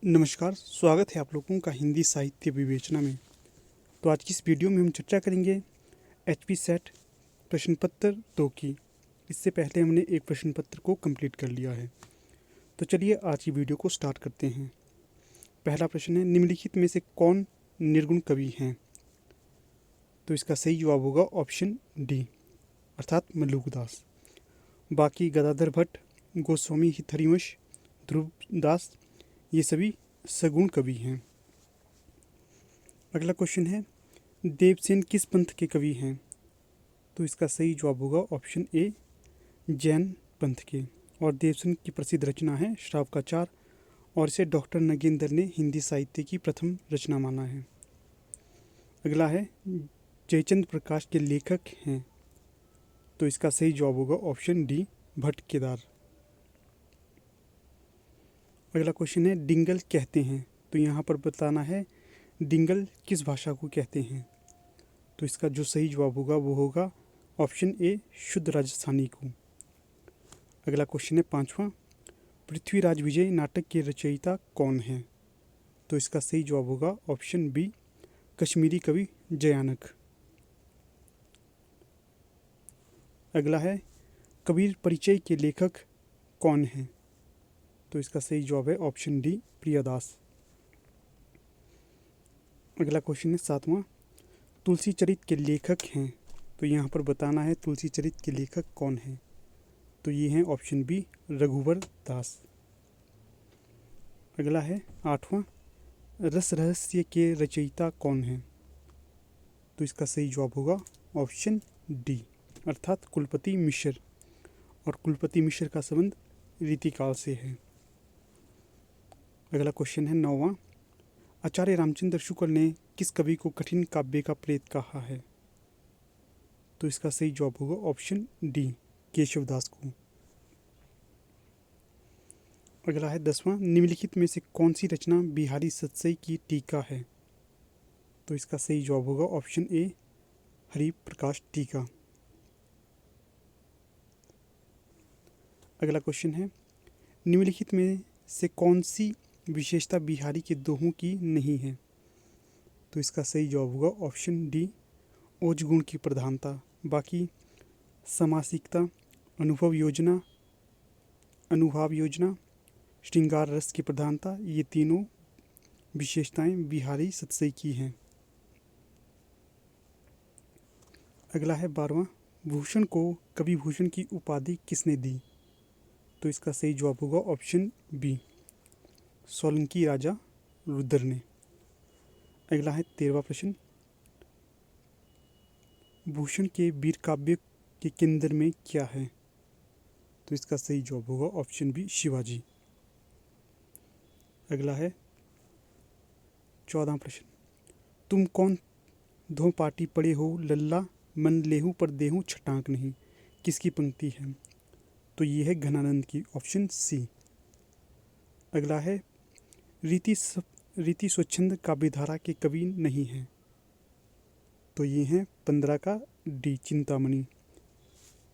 नमस्कार, स्वागत है आप लोगों का हिंदी साहित्य विवेचना में। तो आज की इस वीडियो में हम चर्चा करेंगे एचपी सेट प्रश्न पत्र 2 की। इससे पहले हमने एक प्रश्न पत्र को कंप्लीट कर लिया है। तो चलिए आज की वीडियो को स्टार्ट करते हैं। पहला प्रश्न है, निम्नलिखित में से कौन निर्गुण कवि हैं? तो इसका सही जवाब होगा ऑप्शन डी, अर्थात मल्लुकदास। बाकी गदाधर भट्ट, गोस्वामी हितहरिवंश, ध्रुव दास, ये सभी सगुण कवि हैं। अगला क्वेश्चन है, देवसेन किस पंथ के कवि हैं? तो इसका सही जवाब होगा ऑप्शन ए, जैन पंथ के। और देवसेन की प्रसिद्ध रचना है श्रावकाचार, और इसे डॉक्टर नगेंद्र ने हिंदी साहित्य की प्रथम रचना माना है। अगला है, जयचंद्र प्रकाश के लेखक हैं? तो इसका सही जवाब होगा ऑप्शन डी, भट्ट केदार। अगला क्वेश्चन है, डिंगल कहते हैं? तो यहाँ पर बताना है डिंगल किस भाषा को कहते हैं? तो इसका जो सही जवाब होगा वो होगा ऑप्शन ए, शुद्ध राजस्थानी को। अगला क्वेश्चन है पांचवा, पृथ्वीराज विजय नाटक के रचयिता कौन है? तो इसका सही जवाब होगा ऑप्शन बी, कश्मीरी कवि जयानक। अगला है, कबीर परिचय के लेखक कौन है? तो इसका सही जवाब है ऑप्शन डी, प्रियदास। अगला क्वेश्चन है सातवां, तुलसी चरित के लेखक हैं? तो यहाँ पर बताना है तुलसी चरित के लेखक कौन हैं? तो ये हैं ऑप्शन बी, रघुवर दास। अगला है आठवां, रस रहस्य के रचयिता कौन हैं? तो इसका सही जवाब होगा ऑप्शन डी, अर्थात कुलपति मिश्र। और कुलपति मिश्र का संबंध रीतिकाल से है। अगला क्वेश्चन है नौवां, आचार्य रामचंद्र शुक्ल ने किस कवि को कठिन काव्य का प्रेत कहा है? तो इसका सही जवाब होगा ऑप्शन डी, केशवदास को। अगला है दसवां, निम्नलिखित में से कौन सी रचना बिहारी सतसई की टीका है? तो इसका सही जवाब होगा ऑप्शन ए, हरि प्रकाश टीका। अगला क्वेश्चन है, निम्नलिखित में से कौन सी विशेषता बिहारी के दोहों की नहीं है? तो इसका सही जवाब होगा ऑप्शन डी, ओज गुण की प्रधानता। बाकी समासिकता, अनुभव योजना, श्रृंगार रस की प्रधानता, ये तीनों विशेषताएं बिहारी सतसई की हैं। अगला है 12वां, भूषण को कवि भूषण की उपाधि किसने दी? तो इसका सही जवाब होगा ऑप्शन बी, सोलंकी राजा रुद्र ने। अगला है 13वां प्रश्न, भूषण के वीर काव्य के केंद्र में क्या है? तो इसका सही जवाब होगा ऑप्शन बी, शिवाजी। अगला है 14वां प्रश्न, तुम कौन धो पाटी पड़े हो लल्ला, मन लेहू पर देहू छटाक नहीं, किसकी पंक्ति है? तो ये है घनानंद की, ऑप्शन सी। अगला है, रीति स्वच्छंद काव्यधारा के कवि नहीं हैं? तो ये हैं 15 का डी, चिंतामणि।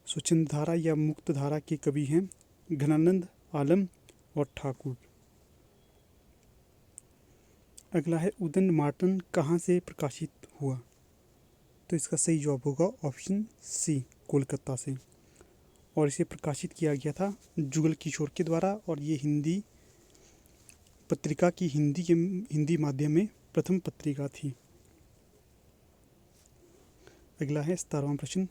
स्वच्छंद धारा या मुक्त धारा के कवि हैं घनानंद, आलम और ठाकुर। अगला है, उदंड मार्टन कहाँ से प्रकाशित हुआ? तो इसका सही जवाब होगा ऑप्शन सी, कोलकाता से। और इसे प्रकाशित किया गया था जुगल किशोर के द्वारा, और ये हिंदी पत्रिका की हिंदी माध्यम में प्रथम पत्रिका थी। अगला है 17वां प्रश्न,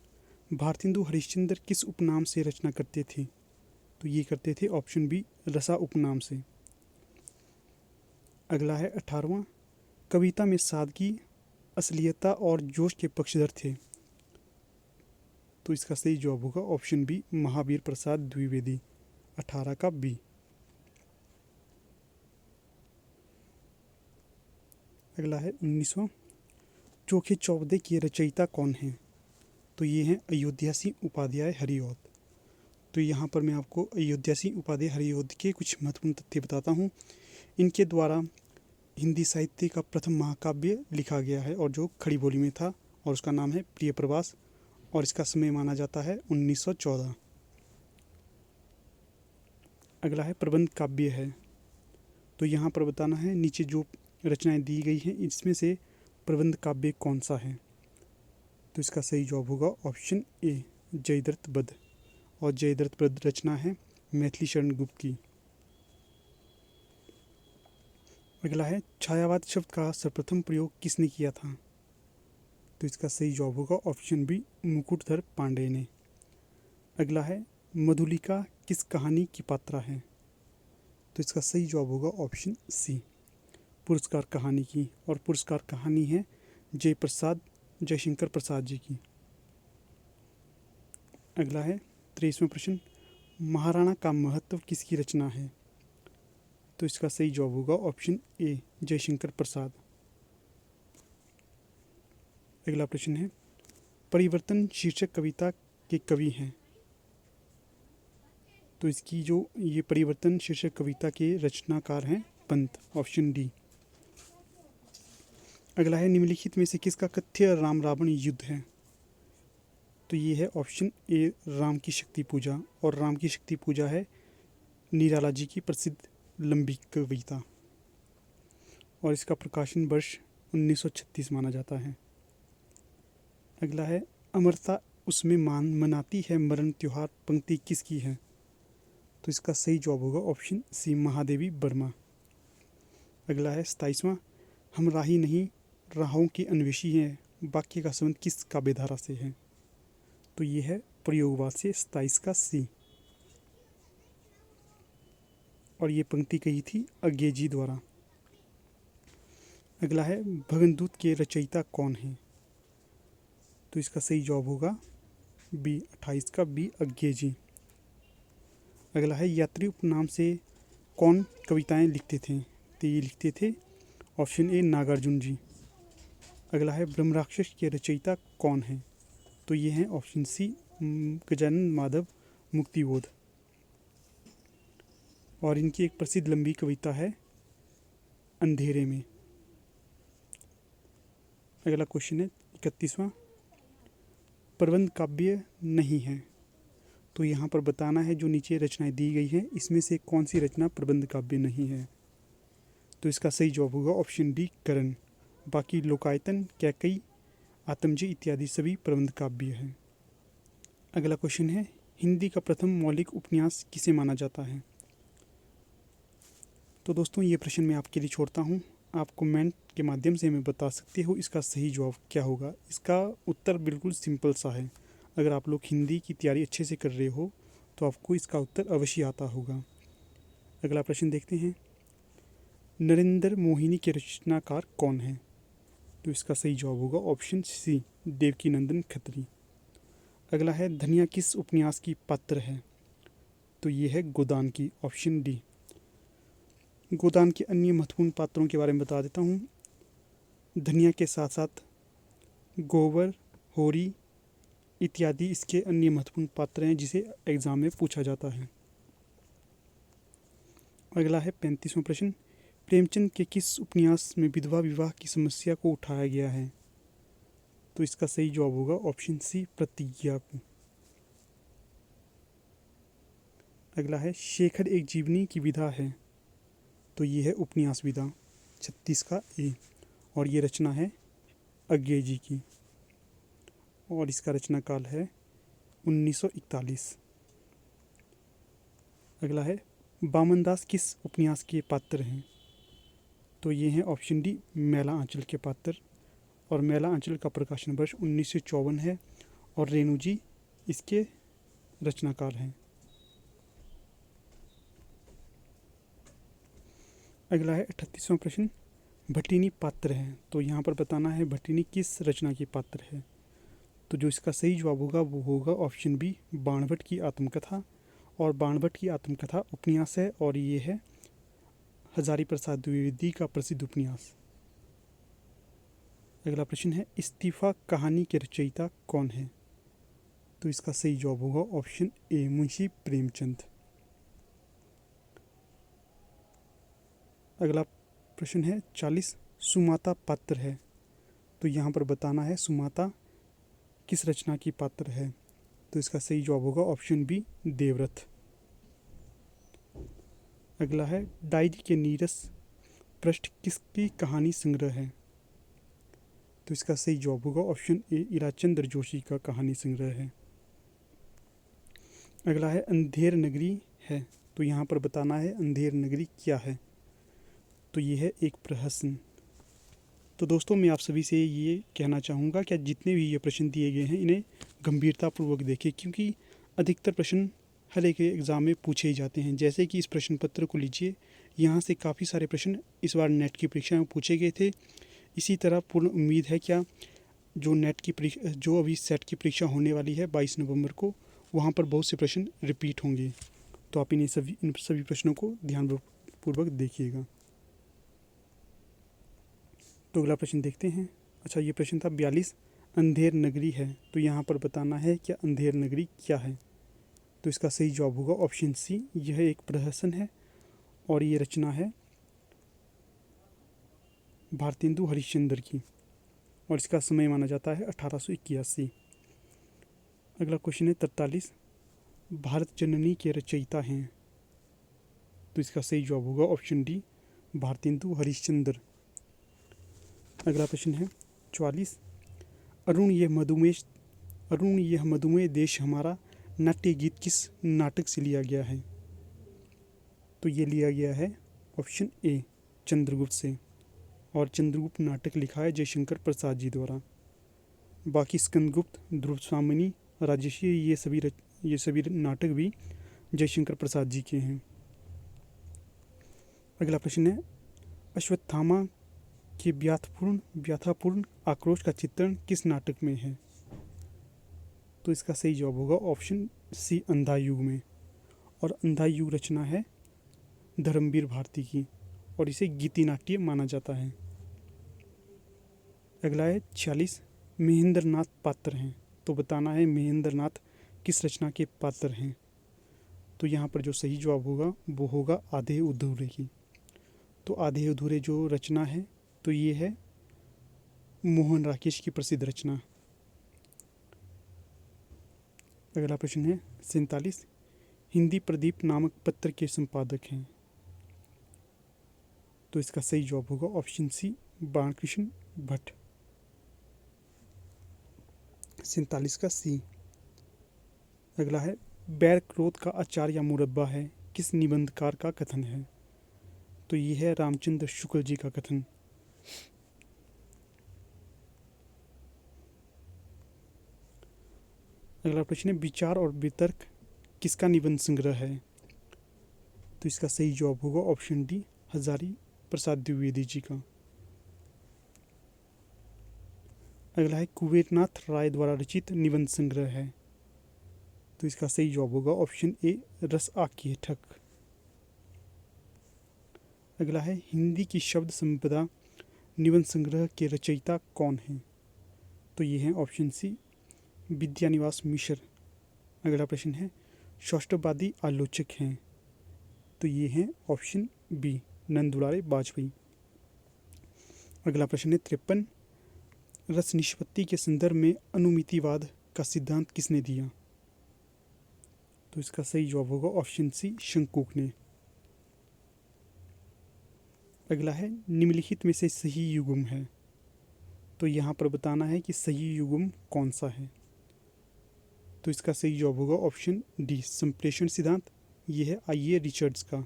भारतेंदु हरिश्चंद्र किस उपनाम से रचना करते थे? तो ये करते थे ऑप्शन बी, रसा उपनाम से। अगला है 18वां, कविता में सादगी, असलियता और जोश के पक्षधर थे? तो इसका सही जवाब होगा ऑप्शन बी, महावीर प्रसाद द्विवेदी। 18 का बी। अगला है 19वां, चोखे चौबदे के रचयिता कौन हैं? तो ये हैं अयोध्या सिंह उपाध्याय हरिऔध। तो यहाँ पर मैं आपको अयोध्या सिंह उपाध्याय हरिऔध के कुछ महत्वपूर्ण तथ्य बताता हूँ। इनके द्वारा हिंदी साहित्य का प्रथम महाकाव्य लिखा गया है, और जो खड़ी बोली में था, और उसका नाम है प्रिय प्रवास, और इसका समय माना जाता है 1914। अगला है प्रबंध काव्य है। तो यहाँ पर बताना है नीचे जो रचनाएं दी गई हैं इसमें से प्रबंध काव्य कौन सा है। तो इसका सही जवाब होगा ऑप्शन ए जयद्रथ वध। और जयद्रथ वध रचना है मैथिली शरण गुप्त की। अगला है छायावाद शब्द का सर्वप्रथम प्रयोग किसने किया था। तो इसका सही जवाब होगा ऑप्शन बी मुकुटधर पांडे ने। अगला है मधुलिका किस कहानी की पात्रा है। तो इसका सही जवाब होगा ऑप्शन सी पुरस्कार कहानी की। और पुरस्कार कहानी है जयशंकर प्रसाद जी की। अगला है 23वां प्रश्न महाराणा का महत्व किसकी रचना है। तो इसका सही जवाब होगा ऑप्शन ए जयशंकर प्रसाद। अगला प्रश्न है परिवर्तन शीर्षक कविता के कवि हैं। तो इसकी जो ये परिवर्तन शीर्षक कविता के रचनाकार हैं पंत, ऑप्शन डी। अगला है निम्नलिखित में से किसका कथ्य राम रावण युद्ध है। तो ये है ऑप्शन ए राम की शक्ति पूजा। और राम की शक्ति पूजा है निराला जी की प्रसिद्ध लंबी कविता और इसका प्रकाशन वर्ष 1936 माना जाता है। अगला है अमरता उसमें मनाती है मरण त्योहार पंक्ति किसकी है। तो इसका सही जवाब होगा ऑप्शन सी महादेवी वर्मा। अगला है 27वां हम राही नहीं राहों की अन्वेषी हैं वाक्य का संबंध किस काव्यधारा से है। तो ये है प्रयोगवाद से 27 का सी। और ये पंक्ति कही थी अज्ञे जी द्वारा। अगला है भगनदूत के रचयिता कौन है। तो इसका सही जवाब होगा बी 28 का बी अज्ञे जी। अगला है यात्री उपनाम से कौन कविताएं लिखते थे। तो ये लिखते थे ऑप्शन ए नागार्जुन जी। अगला है ब्रह्मराक्षस के रचयिता कौन है। तो ये हैं ऑप्शन सी गजानन माधव मुक्तिबोध। और इनकी एक प्रसिद्ध लंबी कविता है अंधेरे में। अगला क्वेश्चन है 31वां प्रबंध काव्य नहीं है। तो यहाँ पर बताना है जो नीचे रचनाएं दी गई हैं इसमें से कौन सी रचना प्रबंध काव्य नहीं है। तो इसका सही जवाब होगा ऑप्शन डी करण। बाकी लोकायतन कैकई आत्मजी इत्यादि सभी प्रबंध काव्य हैं। अगला क्वेश्चन है हिंदी का प्रथम मौलिक उपन्यास किसे माना जाता है। तो दोस्तों ये प्रश्न मैं आपके लिए छोड़ता हूँ। आप कमेंट के माध्यम से हमें बता सकते हो इसका सही जवाब क्या होगा। इसका उत्तर बिल्कुल सिंपल सा है। अगर आप लोग हिंदी की तैयारी अच्छे से कर रहे हो तो आपको इसका उत्तर अवश्य आता होगा। अगला प्रश्न देखते हैं नरेंद्र मोहिनी के रचनाकार कौन है। तो इसका सही जवाब होगा ऑप्शन सी देवकीनंदन खत्री। अगला है धनिया किस उपन्यास की पात्र है। तो ये है गोदान की, ऑप्शन डी। गोदान के अन्य महत्वपूर्ण पात्रों के बारे में बता देता हूँ। धनिया के साथ साथ गोबर होरी इत्यादि इसके अन्य महत्वपूर्ण पात्र हैं जिसे एग्जाम में पूछा जाता है। अगला है 35वां प्रश्न प्रेमचंद के किस उपन्यास में विधवा विवाह की समस्या को उठाया गया है। तो इसका सही जवाब होगा ऑप्शन सी प्रतिज्ञा को। अगला है शेखर एक जीवनी की विधा है। तो ये है उपन्यास विधा 36 का ए। और ये रचना है अज्ञे जी की और इसका रचना काल है 1941। अगला है बामनदास किस उपन्यास के पात्र हैं। तो ये हैं ऑप्शन डी मैला आंचल के पात्र। और मैला आंचल का प्रकाशन वर्ष 1954 है और रेणु जी इसके रचनाकार हैं। अगला है 38वां प्रश्न भट्टिनी पात्र है। तो यहाँ पर बताना है भट्टिनी किस रचना की पात्र है। तो जो इसका सही जवाब होगा वो होगा ऑप्शन बी बाणभट्ट की आत्मकथा। और बाणभट्ट की आत्मकथा उपन्यास है और ये है हजारी प्रसाद द्विवेदी का प्रसिद्ध उपन्यास। अगला प्रश्न है इस्तीफा कहानी के रचयिता कौन है। तो इसका सही जवाब होगा ऑप्शन ए मुंशी प्रेमचंद। अगला प्रश्न है 40 सुमाता पात्र है। तो यहाँ पर बताना है सुमाता किस रचना की पात्र है। तो इसका सही जवाब होगा ऑप्शन बी देवरथ। अगला है डायरी के नीरस पृष्ठ किसकी कहानी संग्रह है? तो इसका सही जवाब होगा ऑप्शन ए, ईराचंद्र जोशी का कहानी संग्रह है। अगला है अंधेर नगरी है, तो यहाँ पर बताना है अंधेर नगरी क्या है। तो ये है एक प्रहसन। तो दोस्तों मैं आप सभी से ये कहना चाहूँगा कि जितने भी ये प्रश्न दिए गए हैं इन्हें गंभीरतापूर्वक देखें, क्योंकि अधिकतर प्रश्न हर एक एग्ज़ाम में पूछे ही जाते हैं। जैसे कि इस प्रश्न पत्र को लीजिए, यहाँ से काफ़ी सारे प्रश्न इस बार नेट की परीक्षा में पूछे गए थे। इसी तरह पूर्ण उम्मीद है क्या जो नेट की परीक्षा, जो अभी सेट की परीक्षा होने वाली है 22 नवंबर को, वहाँ पर बहुत से प्रश्न रिपीट होंगे। तो आप इन सभी प्रश्नों को ध्यानपूर्वक देखिएगा। तो अगला प्रश्न देखते हैं। अच्छा, ये प्रश्न था 42, अंधेर नगरी है, तो यहाँ पर बताना है कि अंधेर नगरी क्या है। तो इसका सही जवाब होगा ऑप्शन सी, यह एक प्रहसन है और ये रचना है भारतेंदु हरिश्चंद्र की और इसका समय माना जाता है 1881। अगला क्वेश्चन है 43, भारत जननी के रचयिता हैं। तो इसका सही जवाब होगा ऑप्शन डी, भारतेंदु हरिश्चंद्र। अगला प्रश्न है 44, अरुण यह मधुमेह देश हमारा नाट्य गीत किस नाटक से लिया गया है? तो ये लिया गया है ऑप्शन ए, चंद्रगुप्त से, और चंद्रगुप्त नाटक लिखा है जयशंकर प्रसाद जी द्वारा। बाकी स्कंदगुप्त, ध्रुव स्वामिनी, राजर्षि, ये सभी नाटक भी जयशंकर प्रसाद जी के हैं। अगला प्रश्न है, अश्वत्थामा के व्याथापूर्ण आक्रोश का चित्रण किस नाटक में है? तो इसका सही जवाब होगा ऑप्शन सी, अंधा युग में, और अंधा युग रचना है धर्मवीर भारती की और इसे गीति नाट्य माना जाता है। अगला है 46, महेंद्रनाथ पात्र हैं, तो बताना है महेंद्रनाथ किस रचना के पात्र हैं। तो यहाँ पर जो सही जवाब होगा वो होगा आधे अधूरे की। तो आधे अधूरे जो रचना है तो ये है मोहन राकेश की प्रसिद्ध रचना। अगला प्रश्न है 47, हिंदी प्रदीप नामक पत्र के संपादक हैं। तो इसका सही जवाब होगा ऑप्शन सी, बाणकृष्ण भट्ट। 47 का सी। अगला है, बैर क्रोध का अचार या मुरब्बा है, किस निबंधकार का कथन है? तो ये है रामचंद्र शुक्ल जी का कथन। अगला प्रश्न है, विचार और वितर्क किसका निबंध संग्रह है? तो इसका सही जवाब होगा ऑप्शन डी, हजारी प्रसाद द्विवेदी जी का। अगला है, कुबेरनाथ राय द्वारा रचित निबंध संग्रह है। तो इसका सही जवाब होगा ऑप्शन ए, रस आकेठक। अगला है, हिंदी की शब्द संपदा निबंध संग्रह के रचयिता कौन हैं? तो ये हैं ऑप्शन सी, विद्यानिवास मिश्र। अगला प्रश्न है, सौष्ठववादी आलोचक हैं, तो ये हैं ऑप्शन बी, नंदुलारे वाजपेयी। अगला प्रश्न है 53, रस निष्पत्ति के संदर्भ में अनुमितिवाद का सिद्धांत किसने दिया? तो इसका सही जवाब होगा ऑप्शन सी, शंकुक ने। अगला है, निम्नलिखित में से सही युग्म है, तो यहाँ पर बताना है कि सही युग्म कौन सा है। तो इसका सही जवाब होगा ऑप्शन डी, संप्रेषण सिद्धांत। ये है आइए रिचर्ड्स का।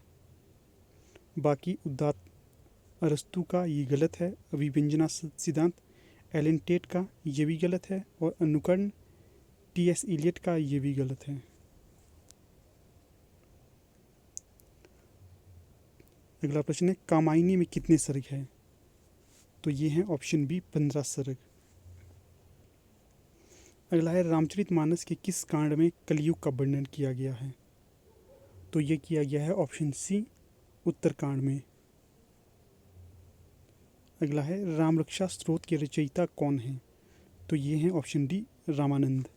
बाकी उदात्त अरस्तु का ये गलत है। अभिव्यंजना सिद्धांत एलन टेट का ये भी गलत है, और अनुकरण टी.एस. इलियट का ये भी गलत है। अगला प्रश्न है, कामायनी में कितने सर्ग हैं? तो ये हैं ऑप्शन बी, 15 सर्ग। अगला है, रामचरितमानस के किस कांड में कलयुग का वर्णन किया गया है? तो ये किया गया है ऑप्शन सी, उत्तरकांड में। अगला है, रामरक्षा स्तोत्र के रचयिता कौन हैं? तो ये हैं ऑप्शन डी, रामानंद।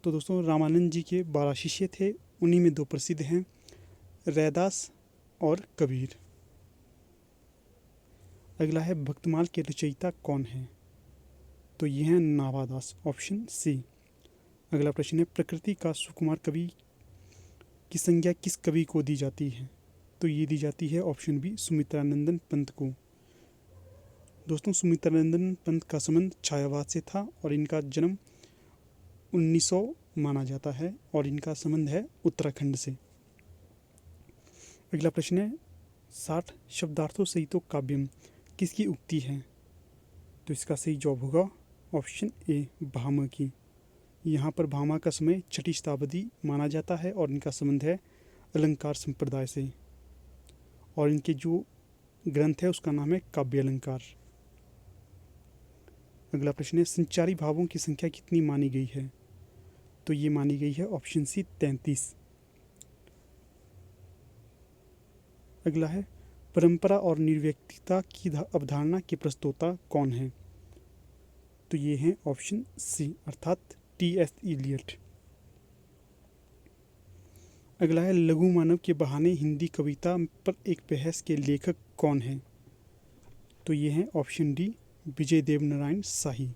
तो दोस्तों रामानंद जी के 12 शिष्य थे, उन्हीं में 2 प्रसिद्ध हैं, रैदास और कबीर। अगला है, भक्तमाल के रचयिता कौन हैं? तो ये हैं नाभादास, ऑप्शन सी। अगला प्रश्न है, प्रकृति का सुकुमार कवि की संज्ञा किस कवि को दी जाती है? तो ये दी जाती है ऑप्शन बी सुमित्रानंदन पंत को। दोस्तों, सुमित्रानंदन पंत का संबंध छायावाद से था और इनका जन्म 1900 माना जाता है और इनका संबंध है उत्तराखंड से। अगला प्रश्न है 60 शब्दार्थों सहितो काव्यम किसकी उक्ति है? तो इसका सही जवाब होगा ऑप्शन ए भामा की। यहाँ पर भामा का समय छठी शताब्दी माना जाता है और इनका संबंध है अलंकार संप्रदाय से और इनके जो ग्रंथ है उसका नाम है काव्य अलंकार। अगला प्रश्न है संचारी भावों की संख्या कितनी मानी गई है? तो ये मानी गई है ऑप्शन सी 33। अगला है परंपरा और निर्व्यक्तिता की अवधारणा के प्रस्तोता कौन है? तो ये हैं ऑप्शन सी अर्थात टी.एस. इलियट। अगला है लघु मानव के बहाने हिंदी कविता पर एक बहस के लेखक कौन है? तो ये हैं ऑप्शन डी विजय देव नारायण शाही।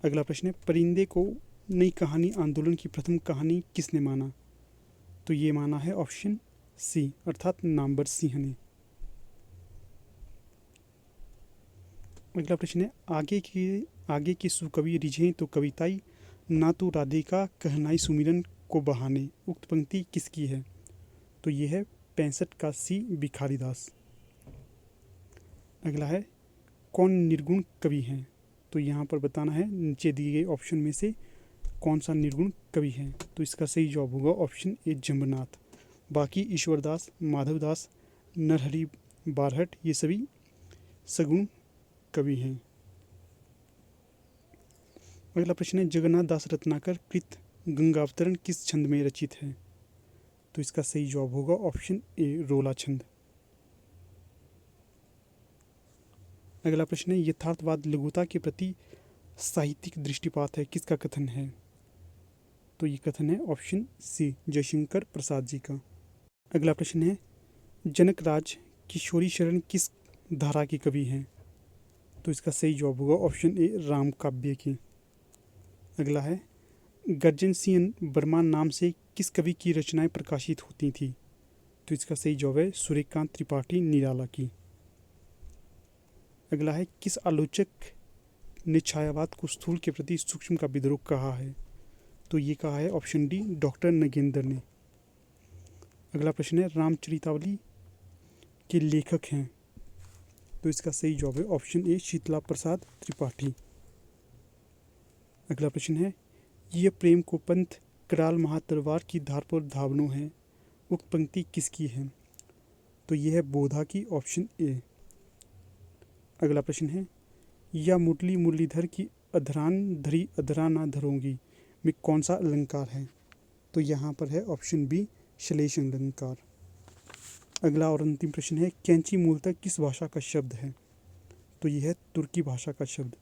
अगला प्रश्न है परिंदे को नई कहानी आंदोलन की प्रथम कहानी किसने माना? तो ये माना है ऑप्शन सी अर्थात नामवर सिंह ने। अगला प्रश्न है आगे के सुकवि रिझें तो कविताई ना तो राधिका कहनाई सुमिरन को बहाने उक्त पंक्ति किसकी है? तो ये है 65 का सी भिखारी दास। अगला है कौन निर्गुण कवि हैं? तो यहाँ पर बताना है नीचे दिए गए ऑप्शन में से कौन सा निर्गुण कवि है। तो इसका सही जवाब होगा ऑप्शन ए जम्बनाथ। बाकी ईश्वरदास, माधवदास, नरहरि बारहट ये सभी सगुण कवि हैं। अगला प्रश्न है जगन्नाथ दास रत्नाकर कृत गंगावतरण किस छंद में रचित है? तो इसका सही जवाब होगा ऑप्शन ए रोला छंद। अगला प्रश्न है यथार्थवाद लघुता के प्रति साहित्यिक दृष्टिपात है किसका कथन है? तो ये कथन है ऑप्शन सी जयशंकर प्रसाद जी का। अगला प्रश्न है जनकराज किशोरी शरण किस धारा के कवि हैं? तो इसका सही जवाब होगा ऑप्शन ए राम काव्य की। अगला है गर्जन सिंह वर्मा नाम से किस कवि की रचनाएं प्रकाशित होती थी? तो इसका सही जवाब है सूर्यकांत त्रिपाठी निराला की। अगला है किस आलोचक ने छायावाद को स्थूल के प्रति सूक्ष्म का विद्रोह कहा है? तो ये कहा है ऑप्शन डी डॉक्टर नगेंद्र ने। अगला प्रश्न है रामचरितावली के लेखक हैं? तो इसका सही जवाब है ऑप्शन ए शीतला प्रसाद त्रिपाठी। अगला प्रश्न है यह प्रेम को पंथ कराल महातरवार की धार पर धावनो है उक्त पंक्ति किसकी है? तो यह है बोधा की ऑप्शन ए। अगला प्रश्न है या मुरली मुरलीधर की अधरान धरी अधरा ना धरोगी में कौन सा अलंकार है? तो यहाँ पर है ऑप्शन बी श्लेष अलंकार। अगला और अंतिम प्रश्न है कैंची मूलतः किस भाषा का शब्द है? तो यह है तुर्की भाषा का शब्द।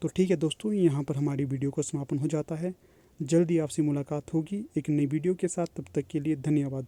तो ठीक है दोस्तों, यहाँ पर हमारी वीडियो का समापन हो जाता है। जल्दी आपसे मुलाकात होगी एक नई वीडियो के साथ। तब तक के लिए धन्यवाद।